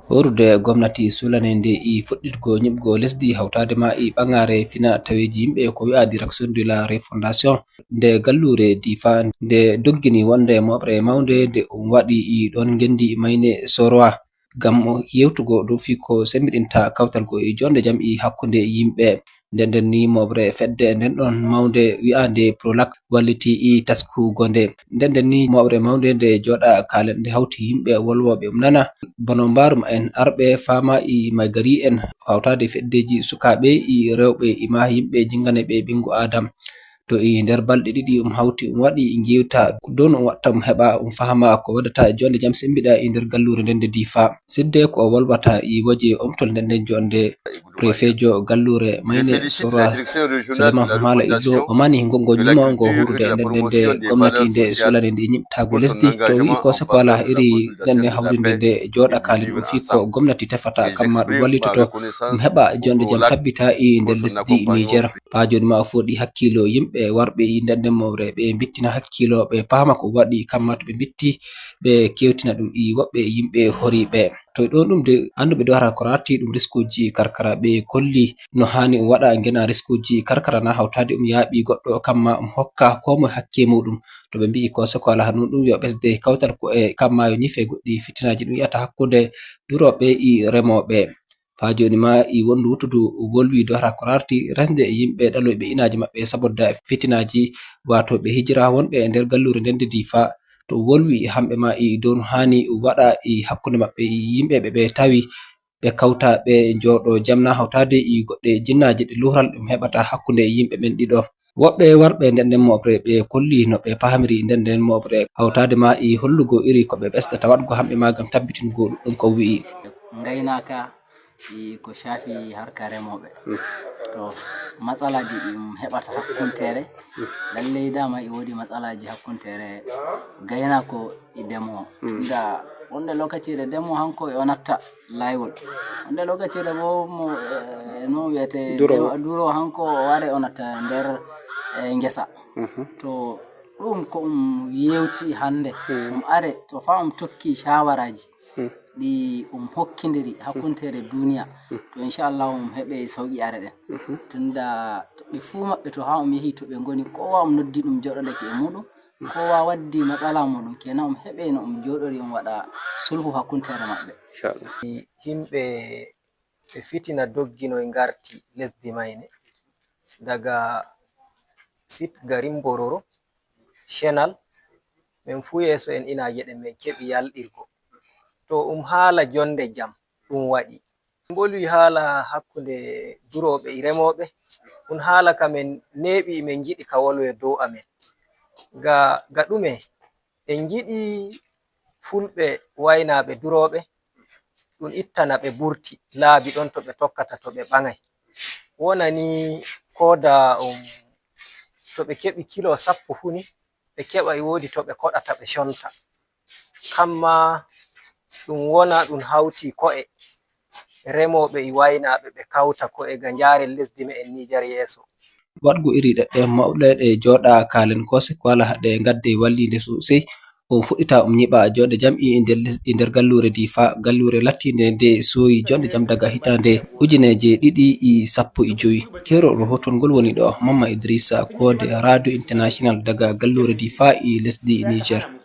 Horude gomnati sulanede e fuɗɗirgo nyiɓgo lesdi hawtade ma e ɓangare fina taweji yimɓe ko wi'a direction de la refondation nde gallure Difa nde doggini wonde moɓre mawnde nde waɗi e ɗon gendi mayne Soroa ngam yewtugo dow fi ko sembiɗinta kawtalgo e jonde jam e hakkunde yimɓe. Nden ni moɓre fedde nden ɗon mawnde wi'ande Prolac walliti i taskugo nde. Nden ni moɓre mawnde nde joɗa kalen nde hawti yimɓe wolwoɓe nana bono mbarum en arɓe fama e maygari en hawtade feddeji sukaɓe e rewɓe ima yimɓe jinganeɓe ɓingu Adam. To e nder balɗe ɗiɗi hawti waɗi gewta dow no watta heɓa fahama ko waɗata jonde jam sembiɗa e nder gallure nden nde Difa. Sidde ko wolwata e waje omtol nden jonde préfet jo gallure mayne Soroa Souleymane Mala Iddo o mani gongo nyuma ngo hurde nden nde gomnati nde sulane nde ñimtago lesdi to wi ko sako wala iri nenne hawrinde nde joɗa kalen ɗum fi ko gomnati tefata kamma ɗum wallitoto heɓa jonde jam tabbita e nder lesdi Niger. Ha joni ma foɗi hakkilo yimɓe warɓe e nden mawre ɓe bittina hakkilo ɓe pama ko waɗi kamma to ɓe bitti ɓe kewtina ɗum e woɓɓe yimɓe horiɓe. To ɗon ɗum de anduɓe dow hara ko rarti ɗum riskuji karkara ɓe kolli no hani waɗa gena riskuji karkara na hawtade yaaɓi goɗɗo kamma hokka komoye hakke muɗum to ɓe mbi'i ko sako ala hanun ɗum yo ɓesde kawtal ko e kamma yo ñife goɗɗi fitinaji ɗum yiyata hakkude duroɓe e remoɓe. Ha joni ma i wondu wutudu wolwi dow hara ko rarti resde yimɓe ɗaloɓe inaji maɓɓe saboda fitinaji wato ɓe hijira wonɓe e nder gallure nden nde Difa to wolwi hamɓe ma e dow hani waɗa e hakkunde maɓɓe e yimɓe ɓe tawi ɓe kawta ɓe joɗo jamna hawtade e goɗɗe jinnaji ɗe lural ɗum heɓata hakkunde yimɓe ɓen ɗiɗo. Woɓɓe warɓe nden moɓre ɓe kolli no ɓe pamiri nden moɓre hawtade ma e hollugo iri ko ɓe ɓesdata waɗgo hamɓe ma gam tabbitingo ɗum ko wi'i gaynaka ko shafi harka remoɓe to matsalaji ɗum heɓata hakkuntere lallai dama e wodi matsalaji hakkuntere gaynako e demowo da wonde lokacire demo hanko e natta laywol wonde lokacire bo mo no wiyete duro hanko o ware o natta nder ngesa to ɗum ko yewti hande are to fa tokki shawaraji ɗi hokkidiri hakkuntere duniya to inchallah heɓe sawqi are ɗen tunda to ɓe fuu maɓɓe to ha yehi to ɓe goni kowa noddi ɗum joɗodake e muɗum kowa waddi matsala muɗum kenan heɓe no joɗori waɗa sulhu hakkuntere maɓɓe. Himɓe ɓe fitina dogginoy ngarti lesdi mayne daga sit garin Bororo Chenal min fu yeso en inaje ɗen min keɓi yalɗirgo to haala jonde jam ɗum waɗi bolwi haala hakkunde duroɓe e remoɓe ɗum haala ka min neɓi min jiɗi ka wolwe dow amen ga ɗume en jiɗi fulɓe waynaɓe duroɓe ɗum ittana ɓe burti laabi ɗon to ɓe tokkata to ɓe ɓangay wonani koda to ɓe keɓi kilo 10 funi ɓe keɓa e wodi to ɓe koɗata ɓe shonta kamma ɗum wona ɗum hauti ko'e remoɓe e waynaɓe ɓe kawta ko'e ga jaren lesdi me en Niger yeso. Waɗgo iri ɗeɗɗe mawɗe ɗe joɗa kalen ko sako wala haɗe gadde wallide sosai fuɗɗita nyiɓa jonde jam e nder gallure Difa gallure lattinde nde soyi jonde jam daga hitande 2015. Kero rahoton ngol woni ɗo Mamma Idrissa Kode Radio International daga gallure Difa e lesdi Niger.